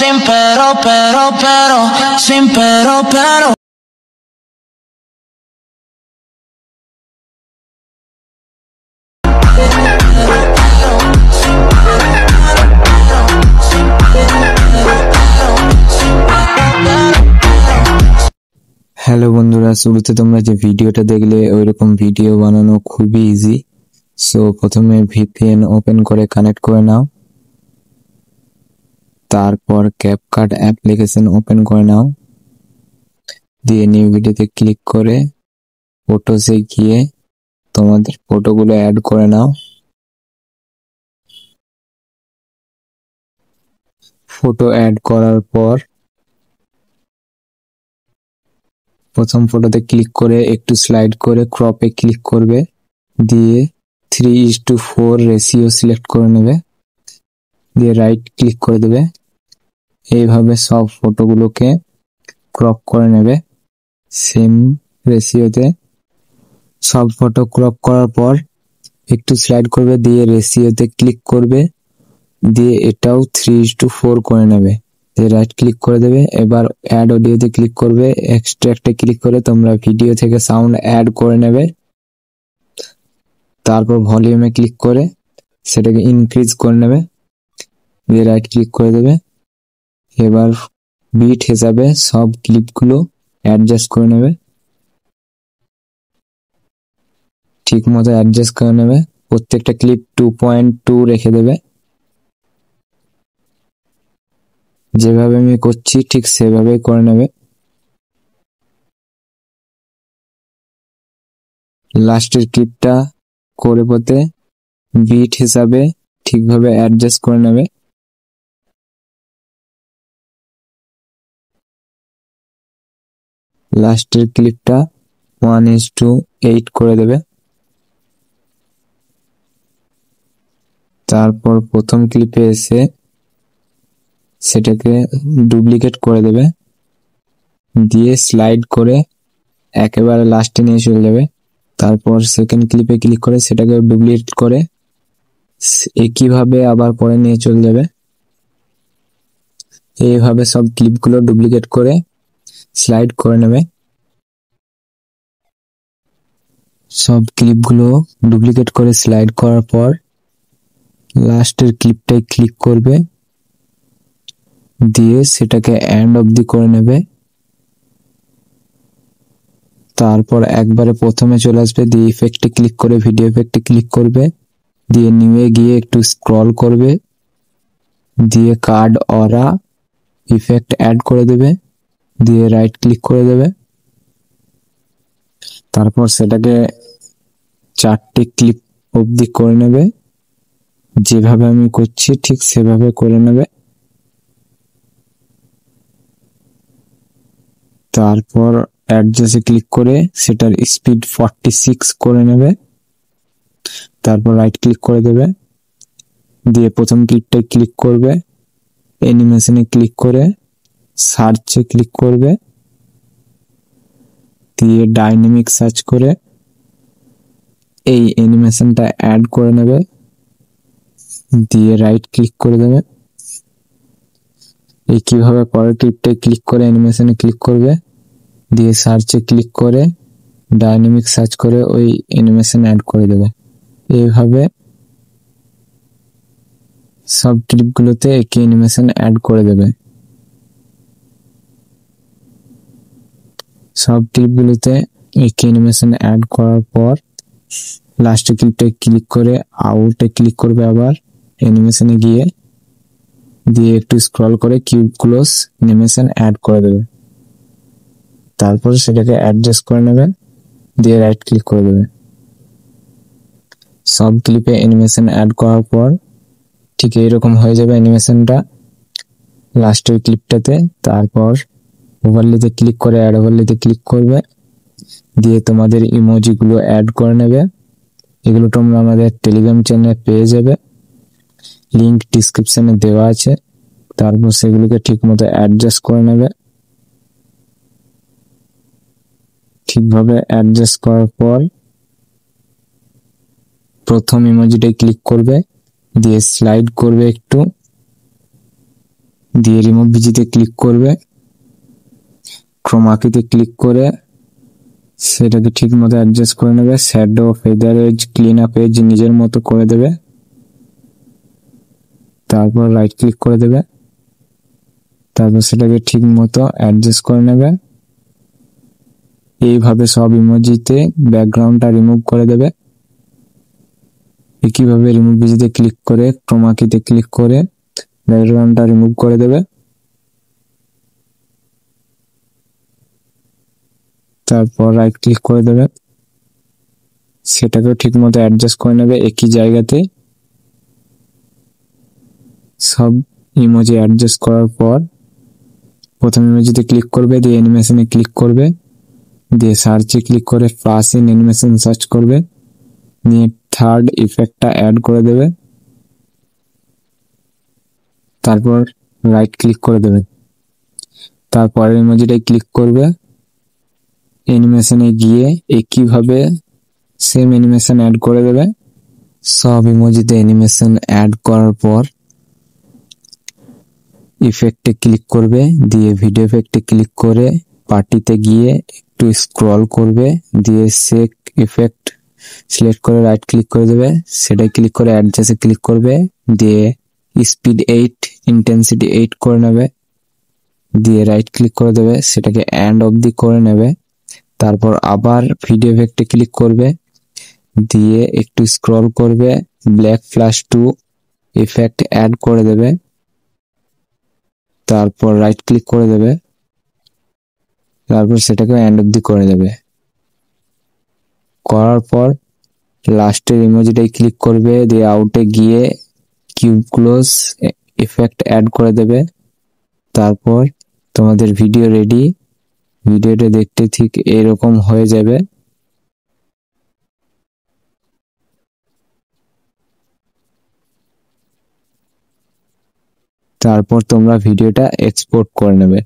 sin pero, sin pero. Hello বন্ধুরা, শুরুতে তোমরা যে ভিডিওটা দেখলে ওইরকম ভিডিও বানানো খুবই ইজি। সো প্রথমে ভিপিএন ওপেন করে কানেক্ট করে নাও, তারপর ক্যাপকাট অ্যাপ্লিকেশন ওপেন করে নাও, দিয়ে নিউ ভিডিওতে ক্লিক করে ফটোসে গিয়ে তোমাদের ফটোগুলো অ্যাড করে নাও। ফটো অ্যাড করার পর প্রথম ফটোতে ক্লিক করে একটু স্লাইড করে ক্রপে ক্লিক করবে, দিয়ে 3:4 রেশিও সিলেক্ট করে নেবে, দিয়ে রাইট ক্লিক করে দেবে। এইভাবে সব ফটোগুলোকে ক্রপ করে নেবে সেম রেশিওতে। সব ফটো ক্রপ করার পর একটু স্লাইড করবে, দিয়ে রেশিওতে ক্লিক করবে, দিয়ে এটাও 3:4 করে নেবে, দিয়ে রাইট ক্লিক করে দেবে। এবার অ্যাড অডিওতে ক্লিক করবে, এক্সট্রাক্টে ক্লিক করে তোমরা ভিডিও থেকে সাউন্ড অ্যাড করে নেবে। তারপর ভলিউমে ক্লিক করে সেটাকে ইনক্রিজ করে নেবে, দিয়ে রাইট ক্লিক করে দেবে। এবার বিট হিসাবে সব ক্লিপগুলো অ্যাডজাস্ট করে নেবে, ঠিক মতো অ্যাডজাস্ট করে নেবে। প্রত্যেকটা ক্লিপ 2.2 রেখে দেবে। যেভাবে আমি করছি ঠিক সেভাবেই করে নেবে। লাস্টের ক্লিপটা করে পথে বিট হিসাবে ঠিকভাবে অ্যাডজাস্ট করে নেবে। লাস্টের ক্লিপটা 1:8 করে দেবে। তারপর প্রথম ক্লিপে এসে সেটাকে ডুপ্লিকেট করে দেবে, দিয়ে স্লাইড করে একেবারে লাস্টে নিয়ে চলে যাবে। তারপর সেকেন্ড ক্লিপে ক্লিক করে সেটাকে ডুপ্লিকেট করে একইভাবে আবার পরে নিয়ে চলে যাবে। এইভাবে সব ক্লিপগুলো ডুপ্লিকেট করে স্লাইড করে নেবে। সব ক্লিপগুলো ডুপ্লিকেট করে স্লাইড করার পর লাস্টের ক্লিপটায় ক্লিক করবে, দিয়ে সেটাকে এন্ড অবধি করে নেবে। তারপর একবারে প্রথমে চলে আসবে, দিয়ে ইফেক্টে ক্লিক করে ভিডিও ইফেক্টে ক্লিক করবে, দিয়ে নিয়ে গিয়ে একটু স্ক্রল করবে, দিয়ে কার্ড অরা ইফেক্ট অ্যাড করে দেবে, দিয়ে রাইট ক্লিক করে দেবে। তারপর সেটাকে 4টে ক্লিপ অবধি করে নেবে। যেভাবে আমি করছি ঠিক সেভাবে করে নেবে। তারপর অ্যাডজাস্টে ক্লিক করে সেটার স্পিড 46 করে নেবে। তারপর রাইট ক্লিক করে দেবে, দিয়ে প্রথম ক্লিপটায় ক্লিক করবে, অ্যানিমেশনে ক্লিক করে সার্চে ক্লিক করবে, দিয়ে ডাইনামিক সার্চ করে এই অ্যানিমেশনটা অ্যাড করে নেবে, দিয়ে রাইট ক্লিক করে দেবে। এই কিভাবে পরের ক্লিপটায় ক্লিক করে অ্যানিমেশনে ক্লিক করবে, দিয়ে সার্চে ক্লিক করে ডাইনামিক সার্চ করে ওই অ্যানিমেশন অ্যাড করে দেবে। এইভাবে সব ক্লিপগুলোতে একই অ্যানিমেশন অ্যাড করে দেবে। সব ক্লিপগুলোতে একই অ্যানিমেশন অ্যাড করার পর লাস্টের ক্লিপটায় ক্লিক করে আউটে ক্লিক করবে, আবার অ্যানিমেশনে গিয়ে দিয়ে একটু স্ক্রল করে কিউব ক্লোজ অ্যানিমেশন অ্যাড করে দেবে। তারপর সেটাকে অ্যাডজাস্ট করে নেবে, দিয়ে রাইট ক্লিক করে দেবে। সব ক্লিপে অ্যানিমেশন অ্যাড করার পর ঠিক এইরকম হয়ে যাবে অ্যানিমেশনটা লাস্টের ক্লিপটাতে। তারপর ওভারলেতে ক্লিক করে অ্যাড ওভারলেতে ক্লিক করবে, দিয়ে তোমাদের ইমোজিগুলো অ্যাড করে নেবে। এগুলো তোমরা আমাদের টেলিগ্রাম চ্যানেলে পেয়ে যাবে, লিংক ডিসক্রিপশনে দেওয়া আছে। তারপর সেগুলোকে ঠিক মতো অ্যাডজাস্ট করে নেবে। ঠিকভাবে অ্যাডজাস্ট করার পর প্রথম ইমোজিটায় ক্লিক করবে, দিয়ে স্লাইড করবে একটু, দিয়ে রিমুভ ভিজিতে ক্লিক করবে, ক্রোমা কিতে ক্লিক করে সেটাকে ঠিক মতো অ্যাডজাস্ট করে নেবে। Shadow, feather edge, clean up edge নিজের মতো করে দেবে। তারপর রাইট ক্লিক করে দেবে, তারপর সেটাকে ঠিক মতো অ্যাডজাস্ট করে নেবে। এইভাবে সব ইমোজিতে ব্যাকগ্রাউন্ডটা রিমুভ করে দেবে। একইভাবে রিমুভ ভিজিতে ক্লিক করে ক্রোমা কিতে ক্লিক করে ব্যাকগ্রাউন্ডটা রিমুভ করে দেবে। তারপর রাইট ক্লিক করে দেবে, সেটাকেও ঠিক মতো অ্যাডজাস্ট করে নেবে। একই জায়গাতে সব ইমোজি অ্যাডজাস্ট করার পর প্রথম ইমোজিতে ক্লিক করবে, দিয়ে অ্যানিমেশনে ক্লিক করবে, দিয়ে সার্চে ক্লিক করে প্লাস ইন অ্যানিমেশন সার্চ করবে, নিয়ে থার্ড ইফেক্টটা অ্যাড করে দেবে। তারপর রাইট ক্লিক করে দেবে, তারপরের ইমোজিটাই ক্লিক করবে, অ্যানিমেশনে গিয়ে একইভাবে সেম অ্যানিমেশন অ্যাড করে দেবে। সব ইমোজিতে অ্যানিমেশন অ্যাড করার পর ইফেক্টে ক্লিক করবে, দিয়ে ভিডিও ইফেক্টে ক্লিক করে পার্টিতে গিয়ে একটু স্ক্রল করবে, দিয়ে শেক ইফেক্ট সিলেক্ট করে রাইট ক্লিক করে দেবে, সেটাই ক্লিক করে অ্যাডজাস্টে ক্লিক করবে, দিয়ে স্পিড 8 ইন্টেন্সিটি 8 করে নেবে, দিয়ে রাইট ক্লিক করে দেবে, সেটাকে এন্ড অবধি করে নেবে। তারপর আবার ভিডিও ইফেক্টে ক্লিক করবে, দিয়ে একটু স্ক্রল করবে, ব্ল্যাক ফ্ল্যাশ 2 ইফেক্ট অ্যাড করে দেবে, তারপর রাইট ক্লিক করে দেবে, তারপর সেটাকে এন্ড অবধি করে দেবে। করার পর লাস্টের ইমোজিটাই ক্লিক করবে, দিয়ে আউটে গিয়ে কিউব ক্লোজ ইফেক্ট অ্যাড করে দেবে। তারপর তোমাদের ভিডিও রেডি। ভিডিওটা দেখতে ঠিক এরকম হয়ে যাবে। তারপর তোমরা ভিডিওটা এক্সপোর্ট করে নেবে।